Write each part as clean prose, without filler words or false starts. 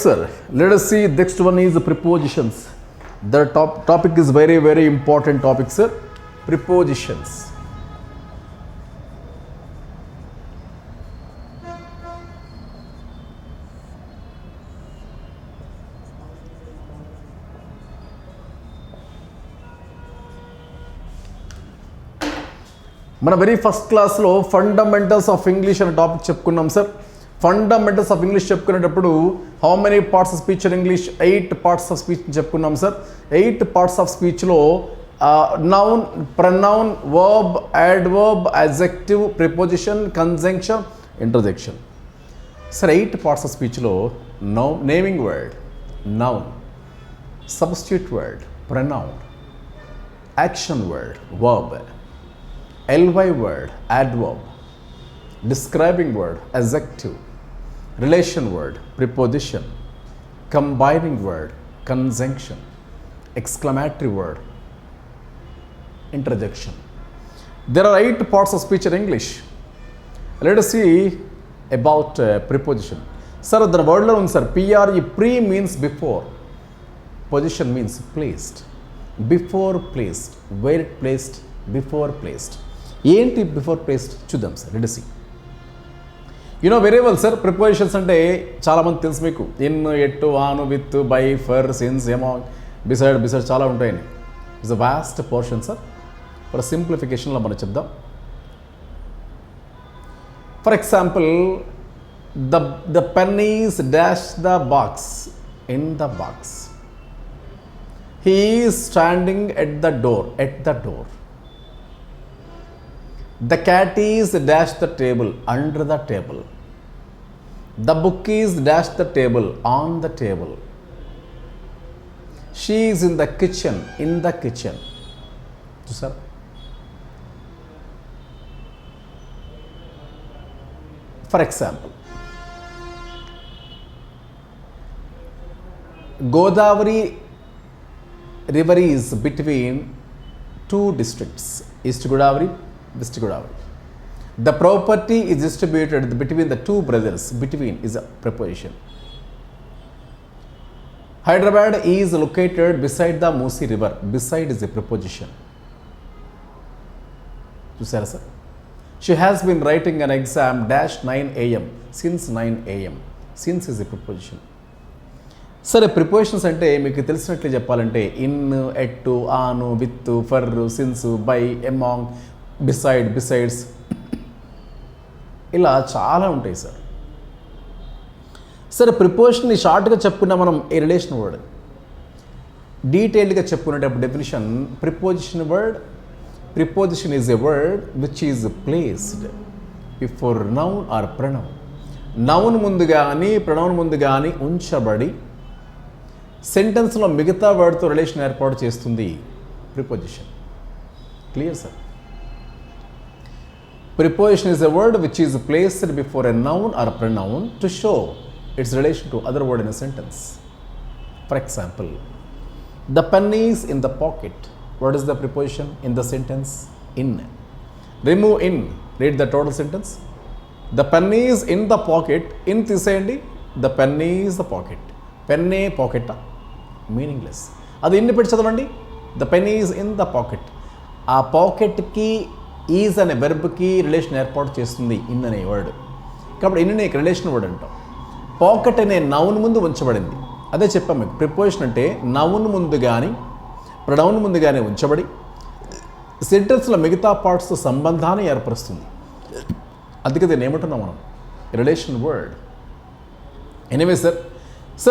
sir. Let us see. Next one is prepositions. The topic is very, very important topic, sir. Prepositions. మన very first క్లాస్లో fundamentals of English అనే topic చెప్పుకున్నాం sir. Fundamentals of English చెప్పుకునేటప్పుడు how many parts of speech in English? 8 parts of speech చెప్పుకున్నాం sir. 8 parts of స్పీచ్లో noun, pronoun, verb, adverb, adjective, preposition, conjunction, interjection. Sir 8 parts of స్పీచ్లో naming word, noun, substitute word, pronoun, action word, verb, ly word, adverb, describing word, adjective, relation word, preposition, combining word, conjunction, exclamatory word, interjection. There are 8 parts of speech in English. Let us see about preposition. Sir, the word lo undi sir. Pre means before. Position means placed. Before placed. Where it placed? Before placed. ఏంటి before placed చూద్దాం సార్. Let us see. You know very well sir, prepositions అంటే చాలామంది తెలుసు మీకు. In, at, on, with, by, for, since, among, beside చాలా ఉంటాయని. It's a vast portion sir. For సింప్లిఫికేషన్లో మనం చెప్దాం. For example, the pen is dash the box, in the box. He is standing at the door. The cat is dash the table, under the table. The book is dash the table, on the table. She is in the kitchen, in the kitchen. Sir, for example, Godavari river is between 2 districts, East Godavari, West Godavari. The property is distributed between the 2 brothers. Between is a preposition. Hyderabad is located beside the Musi river. Beside is a preposition. Chusara sir. She has been writing an exam dash 9 a.m. since 9 a.m. Since is a preposition. సరే, prepositions అంటే మీకు తెలిసినట్లు చెప్పాలంటే in, at, on, with, for, since, by, among, besides, ఇలా చాలా ఉంటాయి sir. సరే, ప్రిపోజిషన్ని షార్ట్గా చెప్పుకున్నా మనం ఏ రిలేషన్ వర్డ్. డీటెయిల్డ్గా చెప్పుకునేటప్పుడు definition, preposition is a word which is placed before noun or pronoun. Noun ముందు కానీ ప్రనౌన్ ముందు కానీ ఉంచబడి సెంటెన్స్లో మిగతా వర్డ్తో రిలేషన్ ఏర్పాటు చేస్తుంది preposition. Clear sir? Preposition is a word which is placed before a noun or a pronoun to show its relation to other word in a sentence. For example, the pen is in the pocket. What is the preposition in the sentence? In. Remove in. Read the total sentence. The pen is in the pocket. In తీసేయండి. The pen is the pocket. Penne pocket. Meaningless. అది ఇన్ని పెట్టి చదవండి. The pen is in the pocket. ఆ పాకెట్కి is అనే వెర్బ్కి relation ఏర్పాటు చేస్తుంది in అనే వర్డ్. కాబట్టి ఇన్ అనేక రిలేషన్ వర్డ్ అంటాం. పాకెట్ అనే నౌన్ ముందు ఉంచబడింది. అదే చెప్పాం మీకు. ప్రిపోజిషన్ అంటే నౌన్ ముందు కానీ ప్రొనౌన్ ముందు కానీ ఉంచబడి సెంటెన్స్లో మిగతా పార్ట్స్తో సంబంధాన్ని ఏర్పరుస్తుంది. అందుకే దీన్ని ఏమంటున్నాం మనం? Relation word. ఎనీవే సార్,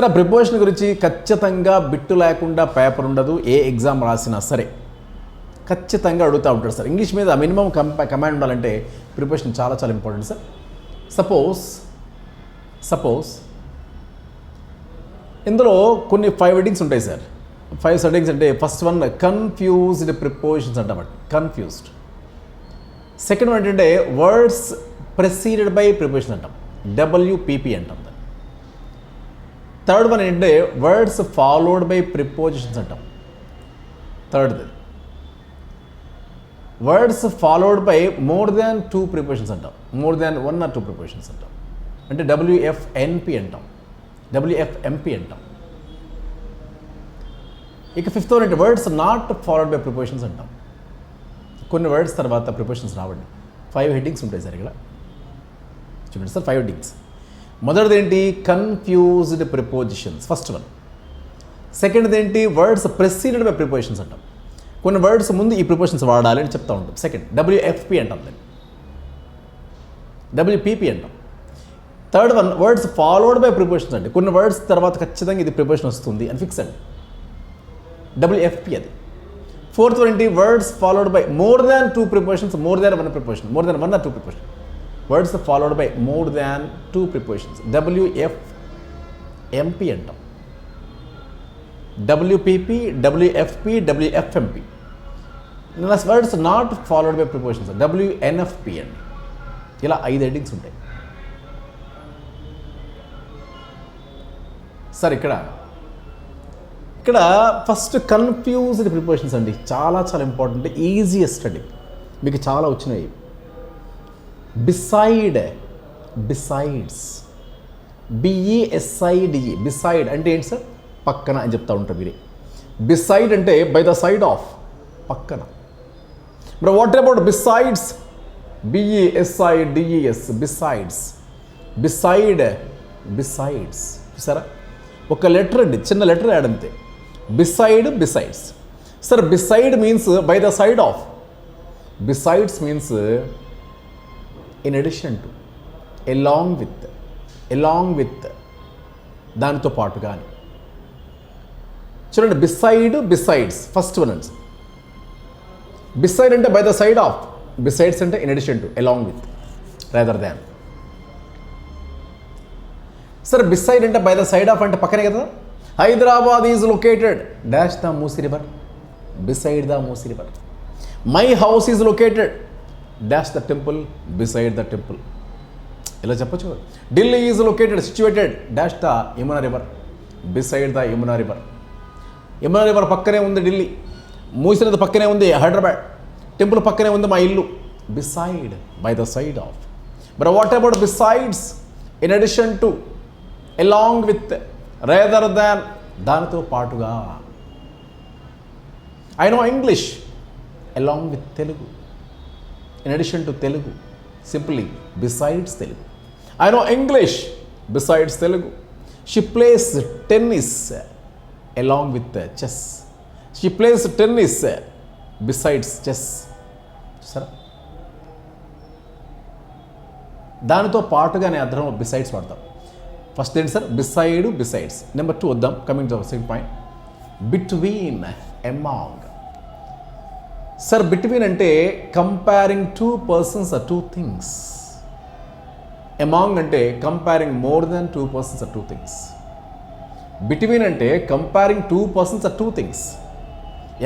ఆ ప్రిపోజిషన్ గురించి ఖచ్చితంగా బిట్టు లేకుండా పేపర్ ఉండదు. ఏ ఎగ్జామ్ రాసినా సరే ఖచ్చితంగా అడుగుతూ ఉంటాడు సార్. ఇంగ్లీష్ మీద మినిమం కమాండ్ ఉండాలంటే ప్రిపోజిషన్ చాలా చాలా ఇంపార్టెంట్ సార్. సపోజ్ ఇందులో కొన్ని 5 హెడ్డింగ్స్ ఉంటాయి సార్. 5 హెడ్డింగ్స్ అంటే ఫస్ట్ వన్ కన్ఫ్యూజ్డ్ ప్రిపోజిషన్స్ అంటామట, కన్ఫ్యూజ్డ్. సెకండ్ వన్ ఏంటంటే వర్డ్స్ ప్రెసీడెడ్ బై ప్రిపోజిషన్ అంటాం, WPP అంటాం దాన్ని. థర్డ్ వన్ ఏంటంటే వర్డ్స్ ఫాలోడ్ బై ప్రిపోజిషన్స్ అంటాం. థర్డ్ది words followed by more than 2 prepositions అంటాం, మోర్ దాన్ 1 or 2 ప్రిపోజిషన్స్ అంటాం. అంటే WFNP అంటాం. WFMP అంటాం. ఇక ఫిఫ్త్ వన్ అంటే words not followed by prepositions అంటాం. కొన్ని వర్డ్స్ తర్వాత ప్రిపోజిషన్స్ రావండి. 5 హెడ్డింగ్స్ ఉంటాయి సార్ ఇక్కడ చూడండి సార్. 5 హెడ్డింగ్స్. మొదటిది ఏంటి? Confused prepositions, first one. సెకండ్ది ఏంటి? వర్డ్స్ ప్రెసీడెడ్ బై ప్రిపోజిషన్స్ అంటాం. కొన్ని వర్డ్స్ ముందు ఈ ప్రిపోజిషన్స్ వాడాలి అని చెప్తా ఉంటాం. సెకండ్ WFP అంటాం దాన్ని. WPP అంటాం. Third one words followed by prepositions అండి. కొన్ని వర్డ్స్ తర్వాత ఖచ్చితంగా ఇది ప్రిపోజిషన్ వస్తుంది అని ఫిక్స్ అండి. WFP అది. ఫోర్త్ వన్ ఏంటి? Words followed by more than 2 prepositions, more than 1 preposition, more than 1 or 2 preposition. Words followed by more than 2 prepositions, WFMP అంటాం. WPP, WFP, WFMP. Words not followed by prepositions, WNFP అండి. ఇలా 5 headings ఉంటాయి sir. ఇక్కడ first confused prepositions అండి. చాలా చాలా important, easiest study, మీకు చాలా వచ్చినాయి. బిసైడ్, బిసైడ్స్, BESIDE, బిసైడ్ అంటే ఏంటి సార్? పక్కన అని చెప్తా ఉంటారు మీరే. బిసైడ్ అంటే బై ద సైడ్ ఆఫ్, పక్కన. మరి what about besides? BESIDES, besides. Beside, besides చూసారా? ఒక లెటర్ అండి, చిన్న లెటర్ యాడ్ అంతే. Beside, besides. Sir beside means by the side of, besides means in addition to, along with, దానితో పాటుగా అని. చూడండి, బిసైడ్, బిసైడ్స్ ఫస్ట్ వన్ అండి. బిసైడ్ అంటే by the side of, besides అంటే in addition to, along with, rather than. Sir beside అంటే by the side of అంటే పక్కనే కదా. Hyderabad is located dash the Musi river, beside the Musi river. My house is located dash the temple, beside the temple. ఇలా చెప్పచ్చు. Delhi is located situated dash the Yamuna river, beside the Yamuna river. Yamuna river పక్కనే ఉంది ఢిల్లీ, మూసీ నది పక్కనే ఉంది హైదరాబాద్, టెంపుల్ పక్కనే ఉంది మా ఇల్లు. Beside, by the side of. But what about besides? In addition to, along with, rather దాన్, దానితో పాటుగా. I know English along with Telugu, in addition to Telugu, simply besides Telugu. I know English besides Telugu. She place tennis along with chess, she place tennis besides chess. సరే, దానితో పాటుగా అనే అర్థం besides వాడతాం. First ఏంటి sir? Beside, besides. Number 2 వద్దాం. Coming to second point, between, among. Sir between అంటే comparing 2 persons or 2 things. Among అంటే comparing more than 2 persons or 2 things. Between అంటే comparing 2 persons or 2 things.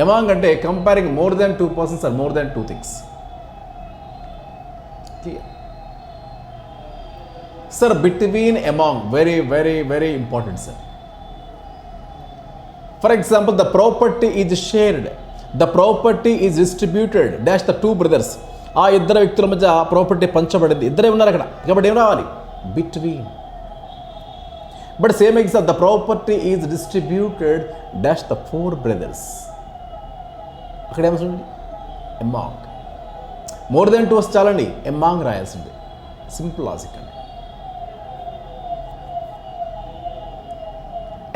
Among అంటే comparing more than 2 persons or more than 2 things. Clear? Sir between, among very very very important sir. For example, the property is shared, the property is distributed dash the 2 brothers. ఆ ఇద్దరు వ్యక్తుల మధ్య property పంచబడింది, ఇద్దరే ఉన్నారు అక్కడ, కాబట్టి ఏం రావాలి? Between. But same example, the property is distributed dash the 4 brothers. అక్కడ ఏమవుతుంది? అమాంగ్. మోర్ దెన్ 2 వస్తే చాలండి, అమాంగ్ రాయాల్సింది. సింపుల్ లాజిక్ అండి.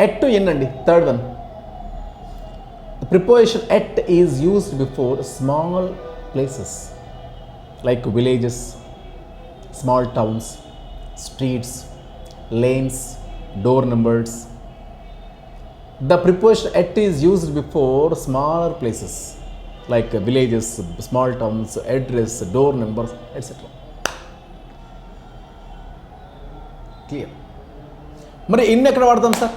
ఎట్ టు ఎన్ అండి, third one. The preposition at is used before small places like villages, small towns, streets, lanes, door numbers. The preposition at is used before smaller places like villages, small towns, address, door numbers, etc. Clear? మరి in ఎక్కడ వాడతాం sir?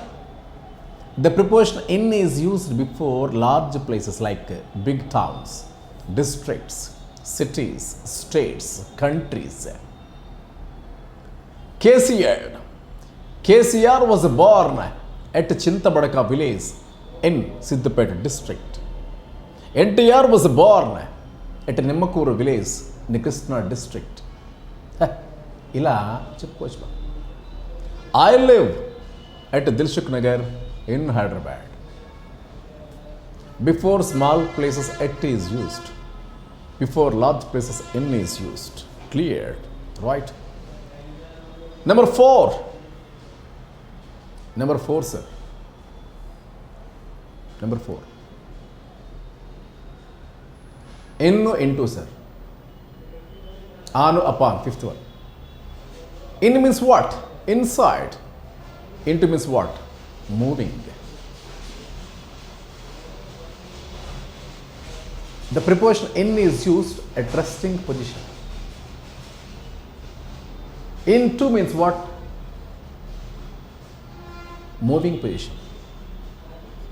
The preposition in is used before large places like big towns, districts, cities, states, countries. KCR was born at Chintabadaka village in Siddipeta district. NTR was born at Nimmakuru village in Krishna district. ఇలా చెప్పుకోవచ్చు. I live at Dilshuk Nagar in Hyderabad. Before small places at is used. Before large places in is used. Clear, right? Number 4. Number 4, sir. Number 4. In, into, sir. Anu, upon, 5th one. In means what? Inside. Into means what? Moving. The preposition in is used at resting position. Into means what? Moving position.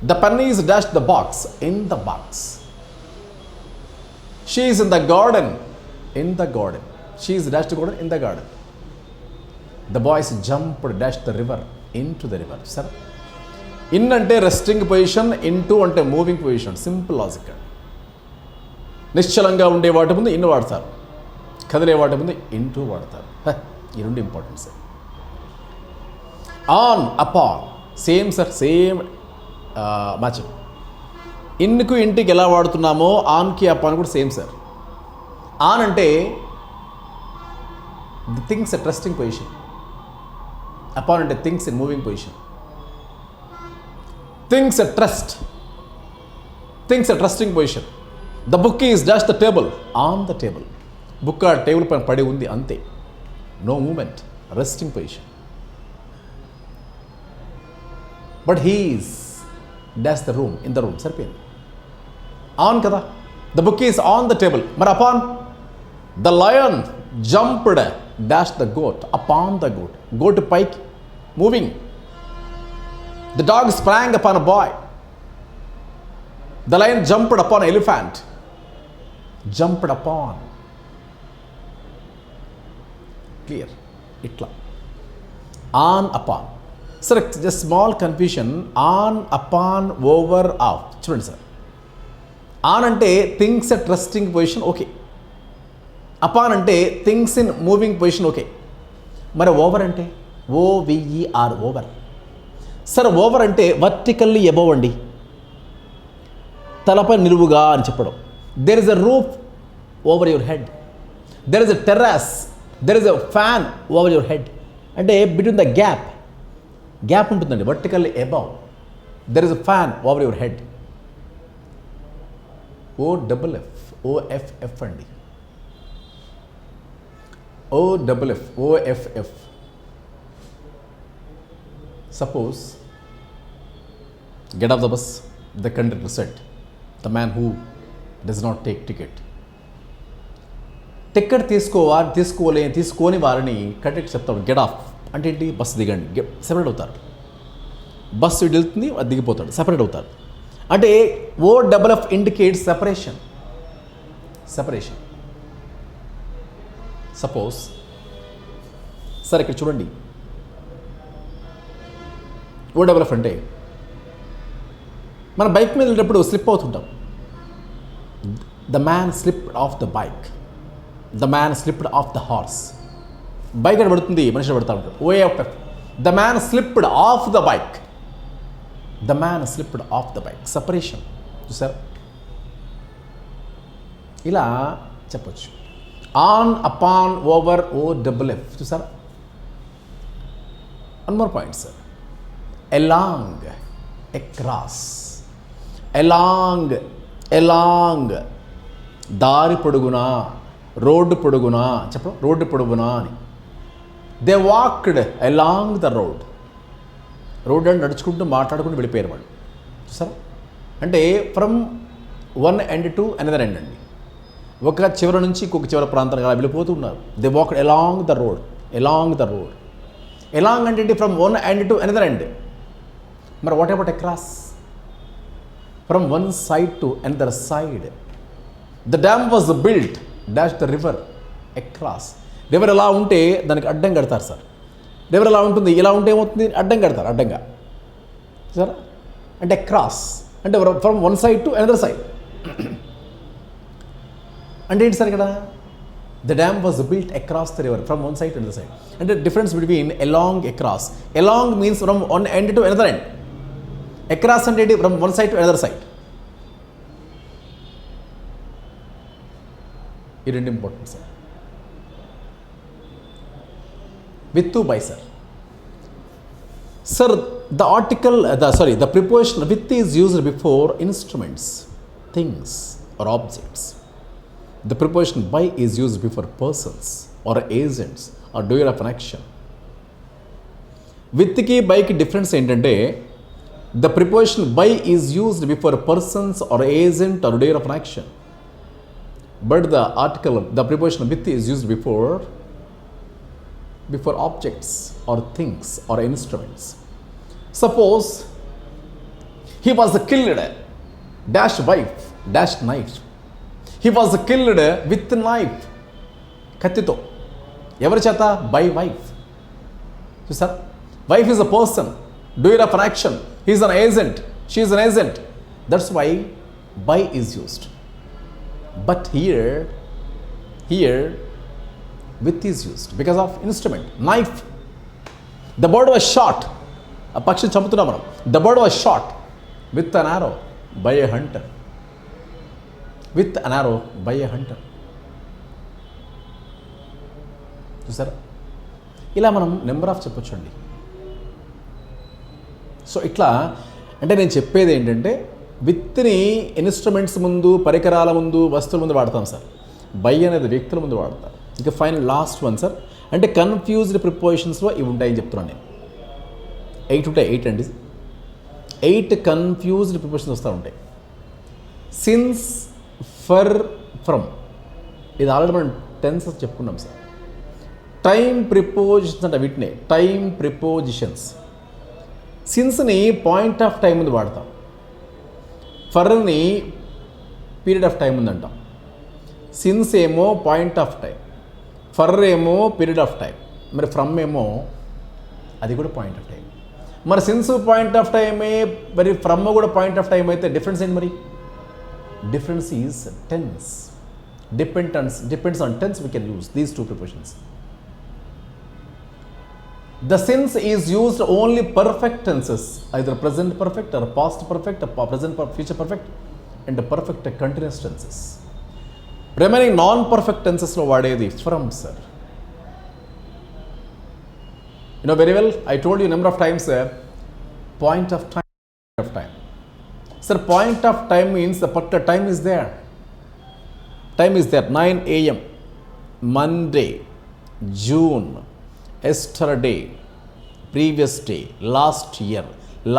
The penny is dashed the box, in the box. She is in the garden, in the garden. She is dashed the garden, in the garden. The boys jumped, dashed the river, into the river. Sir, in ante resting position, into ante moving position. Simple logic. నిశ్చలంగా ఉండే వాటి ముందు in వాడతారు, కదిలే వాటి ముందు into వాడతారు. ఈ రెండు important sir. On, upon, same sir, same matching. ఇన్కు ఇంటికి ఎలా వాడుతున్నామో ఆన్కి అపాన్ కూడా సేమ్ సార్. ఆన్ అంటే the things at resting position. Upon అంటే things in moving position. Things at rest, things at resting position. The book is dash the table, on the table. Book ఆ table పైన పడి ఉంది, అంతే. No movement, resting position. But he is dash the room, in the room. సరిపోయింది. On కదా. The book is on the table. మరి upon? The lion jumped dash the goat, upon the goat. Goat పైకి, moving. The dog sprang upon a boy. The lion jumped upon an elephant. Jumped upon. Clear? Itla. On, upon. Sir, just small confusion. On, upon, over, off. Chudandi sir. On ante things at resting position, okay. Upon ante things in moving position, okay. Mara over ante OVER, over. Sir, over ante vertically above andi. తలపై నిలువుగా అని చెప్పడం. There is a roof over your head. There is a terrace. There is a fan over your head. అంటే between the gap ఉంటుందండి, vertically above. There is a fan over your head. OFF అండి. OFF. Suppose, get off the bus. The conductor said, the man who does not take ticket. Ticket తీసుకోని వారిని conductor చెప్తాడు, get off అంటే ఏంటి, bus దిగండి. Separate అవుతారు. Bus ఇటు వెళ్తుంది, అది దిగిపోతాడు, సెపరేట్ అవుతారు. అంటే OFF indicates separation. Suppose sir ఇక్కడ చూడండి, OFF అంటే మన బైక్ మీద వెళ్ళేటప్పుడు స్లిప్ అవుతుంటాం. The man slipped off the bike. The man slipped off the horse. Bike అని పడుతుంది, మనిషి పడతా ఉంటాడు. OFF. The man slipped off the bike. The man slipped off the bike. Separation. చూసారు, ఇలా చెప్పచ్చు. On, upon, over, OFF. చూసారా. One more point sir. along, across. along, దారి పొడుగునా, రోడ్డు పొడుగునా. చెప్పు, రోడ్డు పొడుగునా అని. They walked along the road. Road అని నడుచుకుంటూ మాట్లాడుకుంటూ వెళ్ళిపోయారు వాళ్ళు. సరే, అంటే from one end to another end అండి. ఒక చివరి నుంచి ఇంకొక చివరి ప్రాంతానికి అలా వెళ్ళిపోతూ ఉన్నారు. They walked along the road. Along అంటే from one end to another end. మరి what about across? From one side to another side. The dam was built dash the river across. River ఎలా ఉంటే దానికి అడ్డం కడతారు సార్. రివర్ ఎలా ఉంటుంది, ఇలా ఉంటే ఏమవుతుంది, అడ్డం కడతారు, అడ్డంగా. సార్ అంటే అక్రాస్ అంటే from one side to another side. అంటే ఏంటి సార్ ఇక్కడ? The dam was built across the river from one side to the other side. And the difference between along, across. Along means from one end to another end. Across and from one side to another side. It is important, sir. With two by, sir. Sir, the preposition with is used before instruments, things or objects. The preposition by is used before persons or agents or doer of an action. With ki by ki difference ఏంటంటే the preposition by is used before persons or agent or doer of an action. But the preposition with is used before objects or things or instruments. Suppose he was killed dash wife dash knife. He was killed with knife. కత్తితో ఎవరి చేత? By wife. చూసారా? Wife is a person, doer of an action. He is an agent. She is an agent. That's why by is used. But here with is used because of instrument. Knife. The bird was shot. ఆ పక్షిని చంపుతున్నాం మనం. The bird was shot with an arrow by a hunter. With an arrow by a hunter. చూసారా? ఇలా మనం number of చెప్పొచ్చండి. So ఇట్లా అంటే నేను చెప్పేది ఏంటంటే విత్ని ఇన్స్ట్రుమెంట్స్ ముందు, పరికరాల ముందు, వస్తువుల ముందు వాడతాం సార్. బై అనేది వ్యక్తుల ముందు వాడతాం. ఇక ఫైనల్ లాస్ట్ వన్ సార్, అంటే కన్ఫ్యూజ్డ్ ప్రిపోజిషన్స్లో ఇవి ఉంటాయని చెప్తున్నాను నేను. 8 ఉంటాయి. 8 అండి. 8 కన్ఫ్యూజ్డ్ ప్రిపోజిషన్స్ వస్తూ ఉంటాయి. సిన్స్, ఫర్, ఫ్రమ్, ఇది ఆల్రెడీ మనం టెన్సెస్ చెప్పుకున్నాం సార్. టైం ప్రిపోజిషన్స్ అంటే వీటినే టైం ప్రిపోజిషన్స్. సిన్స్ని పాయింట్ ఆఫ్ టైం ముందు వాడతాం. ఫర్ని పీరియడ్ ఆఫ్ టైం ముందు అంటాం. సిన్స్ ఏమో పాయింట్ ఆఫ్ టైం, ఫర్ ఏమో పీరియడ్ ఆఫ్ టైం, మరి ఫ్రమ్ ఏమో అది కూడా పాయింట్ ఆఫ్ టైం. మరి సిన్స్ పాయింట్ ఆఫ్ టైమే, మరి ఫ్రమ్ కూడా పాయింట్ ఆఫ్ టైం అయితే డిఫరెన్స్ ఏంటి మరి? Difference is tense. Depends on tense we can use these two prepositions. The since is used only perfect tenses, either present perfect or past perfect or present future perfect and the perfect continuous tenses. Remaining non-perfect tenses lo vaadedi from, sir. You know very well, I told you number of times, point of time. Sir, point of time means the particular time is there. Time is there. 9 a.m. Monday, June, yesterday, previous day, last year,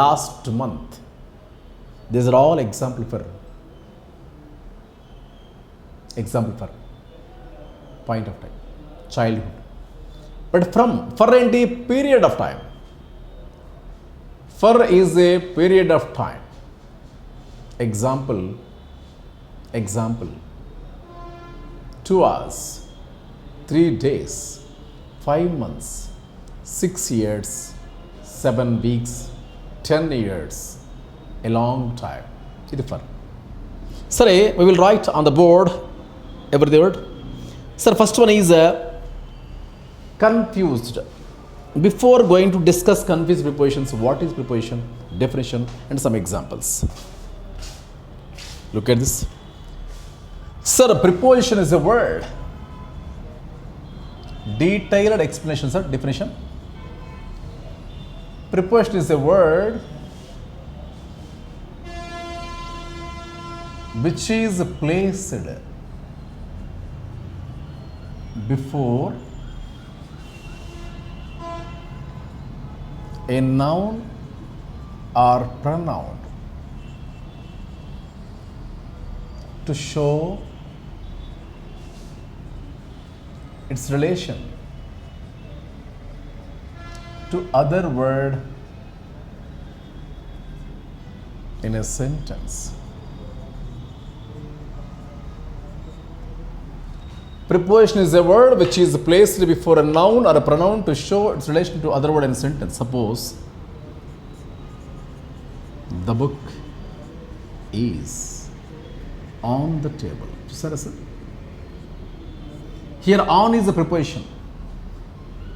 last month. These are all example for point of time, childhood. But for any period of time. For is a period of time. Example, 2 hours, 3 days, 5 months, 6 years, 7 weeks, 10 years, a long time. This is for. Sir, we will write on the board every word. Sir, first one is confused. Before going to discuss confused prepositions, what is preposition, definition, and some examples. Look at this. Sir, preposition is a word. Detailed explanation, sir. Definition. Preposition is a word which is placed before a noun or pronoun to show its relation to other word in a sentence. Preposition is a word which is placed before a noun or a pronoun to show its relation to other word in a sentence. Suppose the book is on the table. He here on is the preposition.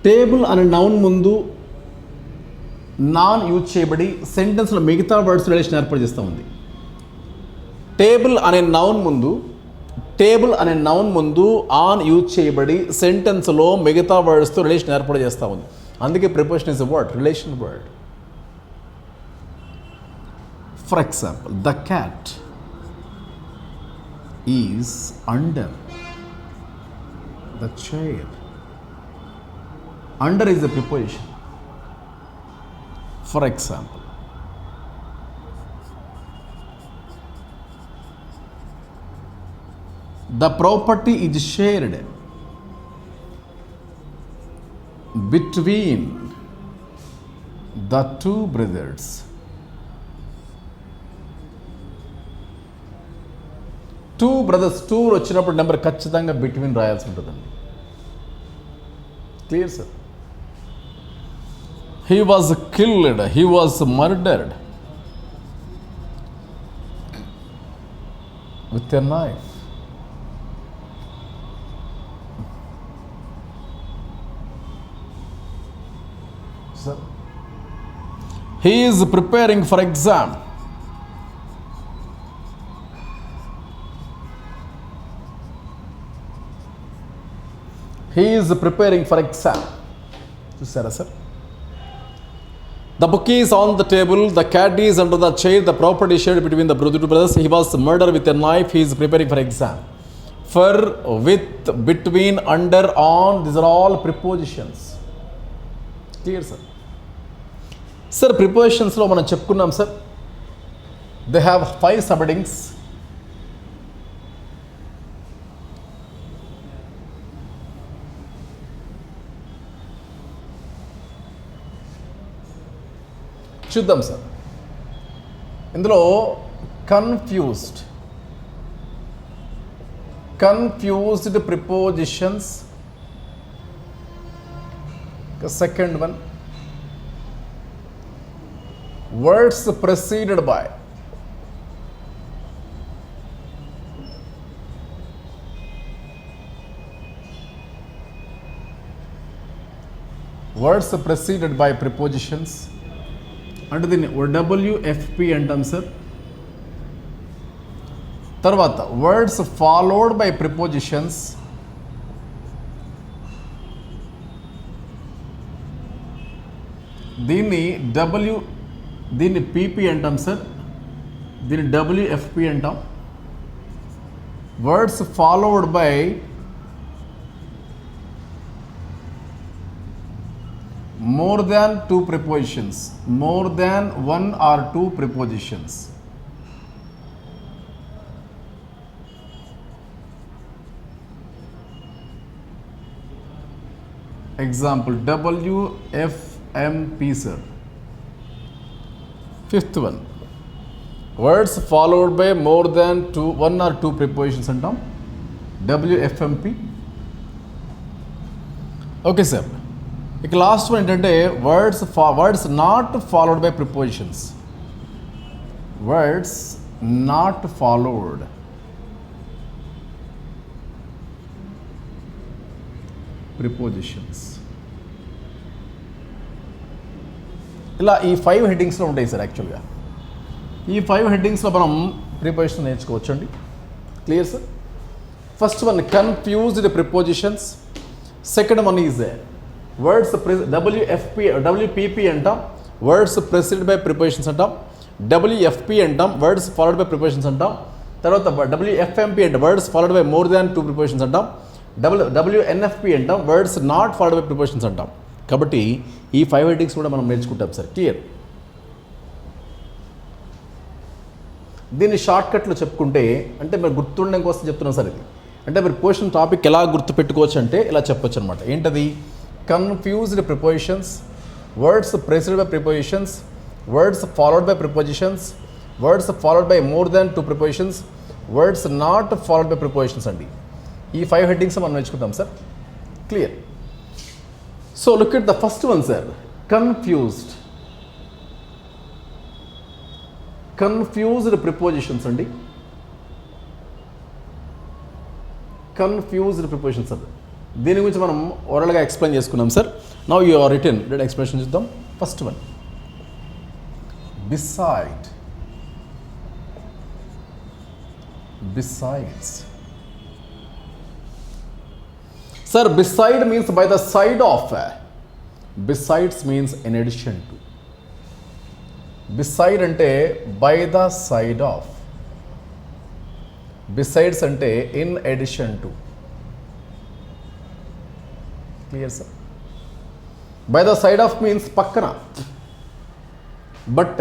Table అనే noun ముందు non use చేయబడి సెంటెన్స్లో మిగతా words relation ఏర్పాటు చేస్తూ ఉంది. Table అనే noun ముందు on use చేయబడి సెంటెన్స్లో మిగతా వర్డ్స్తో రిలేషన్ ఏర్పాటు చేస్తూ ఉంది. అందుకే preposition is a word, relation word. For example, the cat is under the chair. Under is a preposition. For example, the property is shared between the two brothers. Two brothers, two వచ్చినప్పుడు number ఖచ్చితంగా between రాయాల్సి ఉంటుందండి. Clear sir? He was killed, he was murdered with a knife. Sir, he is preparing for exam. He is preparing for exam. చూసారా sir? The book is on the table, the cat is under the chair, the property shared between the two brothers. He was murdered with a knife, he is preparing for exam. For, with, between, under, on, these are all prepositions. Clear sir? Sir, prepositions lo మనం చెప్పుకున్నాం sir. They have 5 subheadings. చూద్దాం sir. ఇందులో confused prepositions, second one words preceded by, words preceded by prepositions అంటే దీన్ని WFP అంటాం sir. తర్వాత words followed by prepositions, దీన్ని PP అంటాం సార్, దీన్ని WFP అంటాం. Words followed by more than 2 prepositions, more than 1 or 2 prepositions. Example, WFMP sir. Fifth one, words followed by more than 1 or 2 prepositions antam, WFMP. Okay sir. ఇక last one ఏంటంటే words not followed by prepositions. Words not followed prepositions. ఇలా ఈ 5 హెడ్డింగ్స్లో ఉంటాయి sir. యాక్చువల్గా ఈ 5 హెడ్డింగ్స్లో మనం preposition నేర్చుకోవచ్చండి. Clear sir? First one confused prepositions, second one is words WPP అంటాం, వర్డ్స్ ప్రెసిడెడ్ బై ప్రిపోజిషన్స్ అంటాం. WFP అంటాం, వర్డ్స్ ఫాలోడ్ బై ప్రిపోజిషన్స్ అంటాం. తర్వాత WFMP అంటే words followed by more than 2 prepositions అంటాం. WNFP అంటాం, words not followed by prepositions అంటాం. కాబట్టి ఈ 5 హెడ్డింగ్స్ కూడా మనం నేర్చుకుంటాం సార్. క్లియర్? దీన్ని షార్ట్కట్లో చెప్పుకుంటే, అంటే మీరు గుర్తుండడం కోసం చెప్తున్నాం సార్. ఇది అంటే మీరు పోర్షన్ టాపిక్ ఎలా గుర్తుపెట్టుకోవచ్చు అంటే ఇలా చెప్పొచ్చు అనమాట. ఏంటది? Confused prepositions, words preceded by prepositions, words followed by prepositions, words followed by more than 2 prepositions, words not followed by prepositions అండి. ఈ 5 హెడ్డింగ్స్ మనం నేర్చుకుంటాం sir. Clear? So look at the first one sir. Confused prepositions అండి. Confused prepositions అది దీని గురించి మనం ఓరల్గా ఎక్స్ప్లెయిన్ చేసుకున్నాం sir. Now you are written that explanation చూద్దాం. First one, beside, besides. Sir, beside means by the side of. Besides means in addition to. Beside ante by the side of. Besides ante in addition to. Clear, sir? By the side of means pakkana. But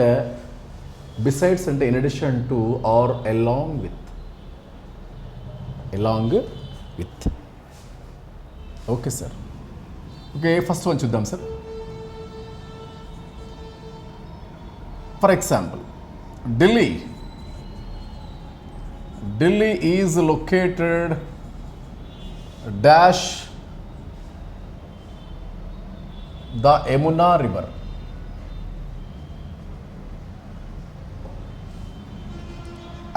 besides ante in addition to or along with. Along with. Okay, sir. Okay, first one చూద్దాం sir. For example, Delhi is located dash the Yamuna river.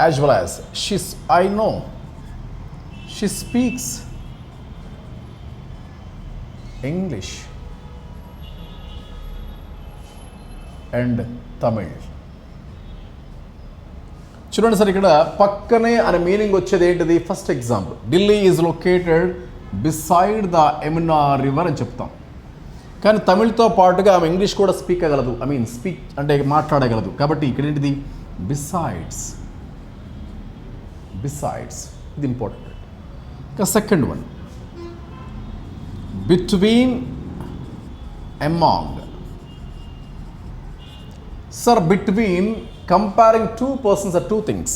As well as I know she speaks English and Tamil. చూడండి sir, ఇక్కడ పక్కనే అనే meaning వచ్చేది ఏంటిది? First example, Delhi is located beside the Yamuna river అని చెప్తాం. కానీ తమిళ్తో పాటుగా ఆమె ఇంగ్లీష్ కూడా స్పీక్ అంటే మాట్లాడగలదు. కాబట్టి ఇక్కడ ఏంటిది? బిసైడ్స్. ఇది ఇంపార్టెంట్. ఇంకా second one, between, among. Sir, between, comparing two persons or two things.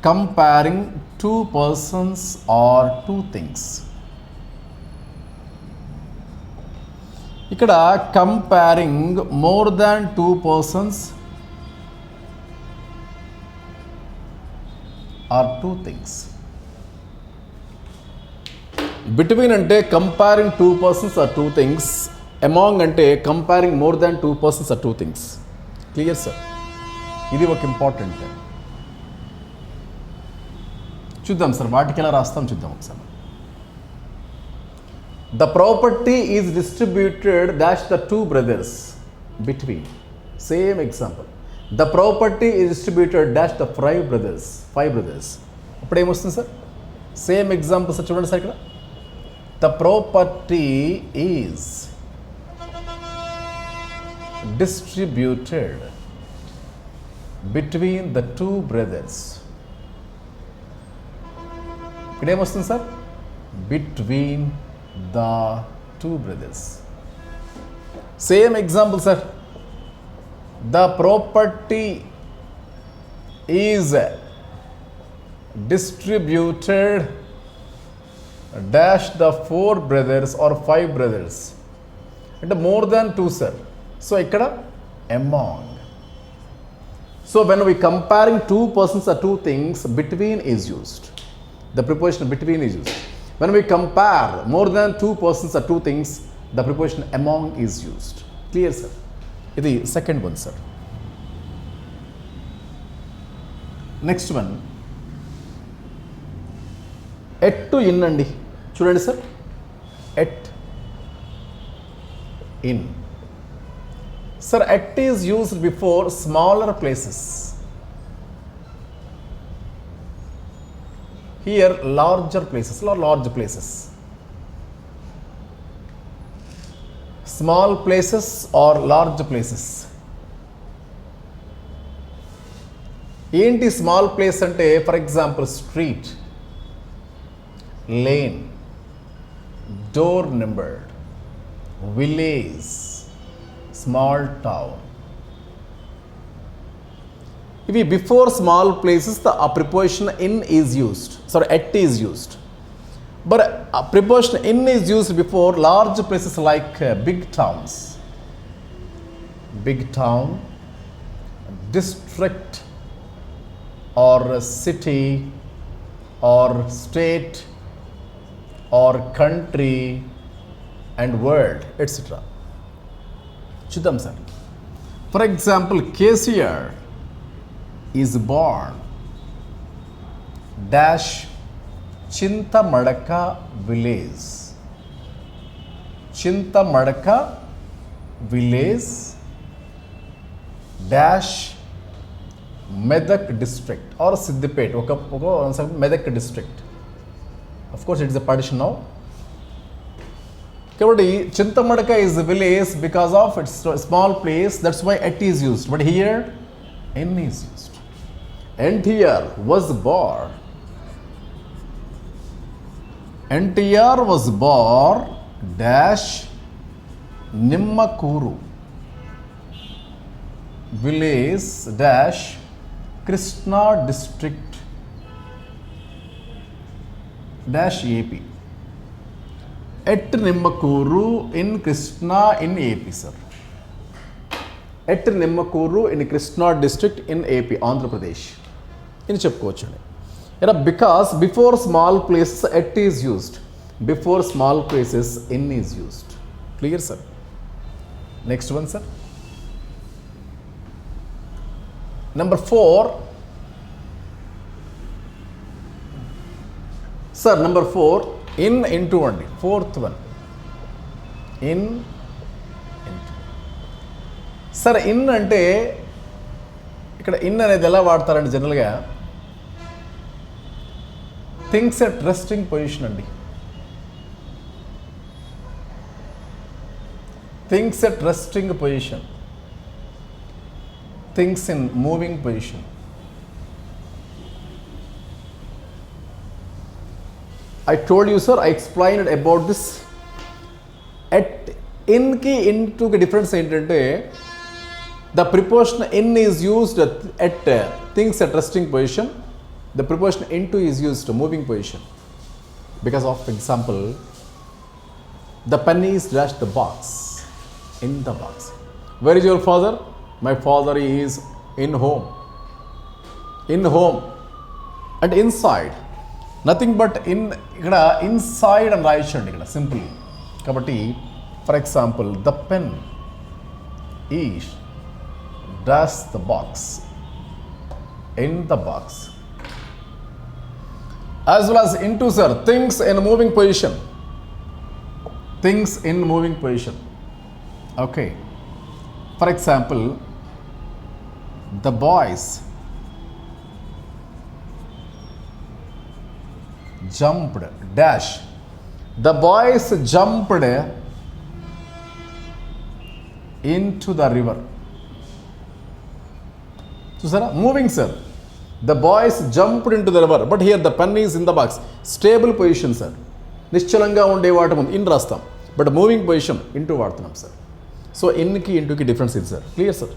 Comparing two persons or two things. ఇక్కడ comparing more than two persons or two things. Between అంటే comparing two persons or two things. Among అంటే comparing more than two persons or two things. Clear sir? ఇది ఒక important. చూద్దాం sir, వాటికి ఎలా రాస్తాం చూద్దాం ఒకసారి. The property is distributed dash the two brothers between. Same example, the property is distributed dash the five brothers. అప్పుడు ఏమొస్తుంది సార్? సేమ్ ఎగ్జాంపుల్ సార్, చూడండి సార్. ఇక్కడ the property is distributed between the two brothers. ఇక్కడ ఏమొస్తుంది sir? between the two brothers. Same example sir, the property is distributed dash the four brothers or five brothers. అంటే more than two, sir. So ఇక్కడ among. So when we comparing two persons or two things, between is used. The preposition between is used. When we compare more than two persons or two things, the preposition among is used. Clear, sir? ఇది second one, sir. Next one, at to in అండి. చూడండి sir, at in. Sir, at is used before smaller places. Here larger places or large places. Small places or large places. ఏంటి small place అంటే? For example, street, lane, door numbered, village, small town. If before small places the preposition in is used, at is used, but preposition in is used before large places like big towns, big town, district or city or state or country and world, etc. చూద్దాం sir. For example, KCR is born dash Chintamadaka village. Chintamadaka village dash Medak district or Siddipet. ఒక Medak district. Of course, it is a partition now. కాబట్టి Chintamadaka is a village because of its small place. That's why at is used. But here, n is used. NTR was born. NTR was born dash Nimmakuru village dash Krishna district dash AP. At Nimmakuru in Krishna in AP, sir. At Nimmakuru in Krishna district in AP, Andhra Pradesh. In చెప్పుకోవచ్చండి. Because before small places at is used. Before small places in is used. Clear, sir? Next one, sir. Number 4. Sir, number 4, in into only. Fourth one, in into. Sir, in అంటే ఇక్కడ in అనేది ఎలా వాడతారండి జనరల్గా? Things at resting position అండి. Things at resting position, things in moving position. I told you, sir, I explained about this. At in ki into ki difference ఏంటంటే the preposition in is used at things at resting position. The preposition into is used to moving position. Because of example, the penny is dashed the box. In the box. Where is your father? My father is in home. In home. And inside. Nothing but ఇక్కడ inside అని రాయొచ్చండి ఇక్కడ simple. కాబట్టి for example the pen is dash the box in the box. As well as in to, sir, things in moving position. Things in moving position. Okay. For example the boys jumped dash. The boys jumped into the river. So, sir, moving, sir. The boys jumped into the river. But here the pen is in the box. Stable position, sir. నిశ్చలంగా ఉండే వాటి ముందు in రాస్తాం. But moving position into వాడుతున్నాం, sir. So ఇన్కి ఇంటూకి difference ఇది, sir. Clear, sir?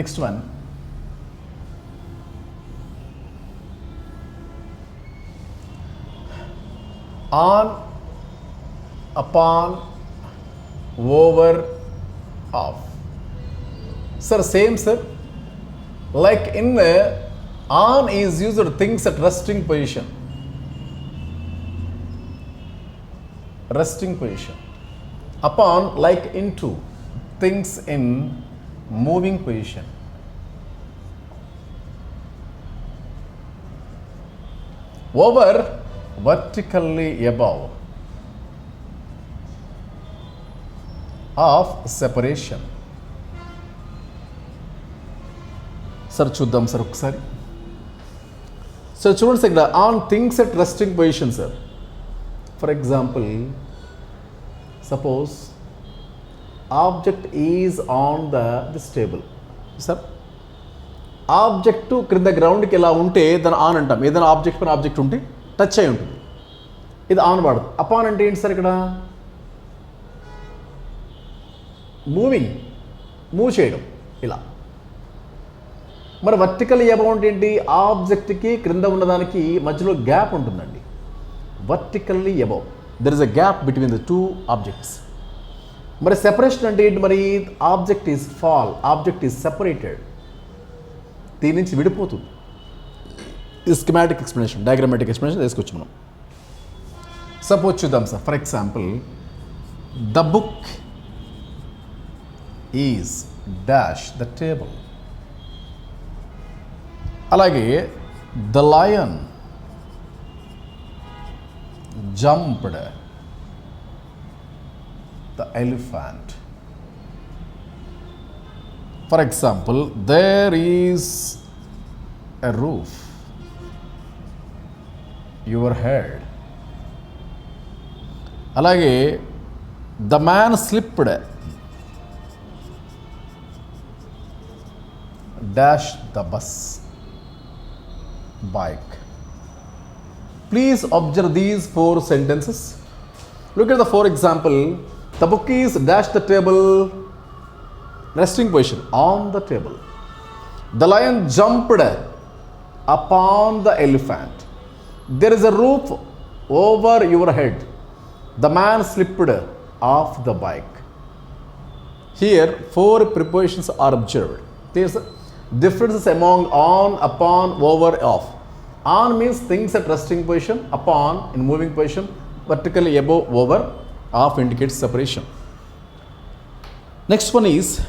Next one, on, upon, over, off. Sir, same, sir. Like in on is used for things at resting position. Resting position. Upon, like into, things in moving position. Over, vertically above. Of separation. Sir చూద్దాం sir ఒకసారి. Sir చూడండి sir, ఇక్కడ on things at resting position, sir. For example, suppose object is on this table, sir. Object క్రింద గ్రౌండ్కి ఎలా ఉంటే దాన్ని on అంటాం. ఏదైనా ఆబ్జెక్ట్ పైన ఆబ్జెక్ట్ ఉంటే టచ్ అయి ఉంటుంది, ఇది ఆన్ వాడదు. అపాన్ అంటే ఏంటి సార్? ఇక్కడ మూవింగ్, మూవ్ చేయడం ఇలా. మరి వర్టికల్ అబౌంట్ ఏంటి? ఆబ్జెక్ట్కి క్రింద ఉన్నదానికి మధ్యలో గ్యాప్ ఉంటుందండి. Vertically above, there is a gap between the two objects. మరి సెపరేషన్ అంటే ఏంటి? మరి object is fall, object is separated, దీని నుంచి విడిపోతుంది. ఇది స్కిమాటిక్ ఎక్స్ప్లెనేషన్, డయాగ్రామాటిక్ ఎక్స్ప్లెనేషన్ తీసుకొచ్చి మనం. సపోజ్ చూద్దాం sir. For example, the book is dash the table. అలాగే the lion jumped the elephant. For example, there is a roof your head. అలాగే the man slipped dash the bus bike. Please observe these 4 sentences. Look at the 4 example. The book is dash the table, resting position on the table. The lion jumped upon the elephant. There is a roof over your head. The man slipped off the bike. Here 4 prepositions are observed. There is differences among on, upon, over, off. On means things at resting position, upon in moving position, vertically above, over, off indicates separation. Next one is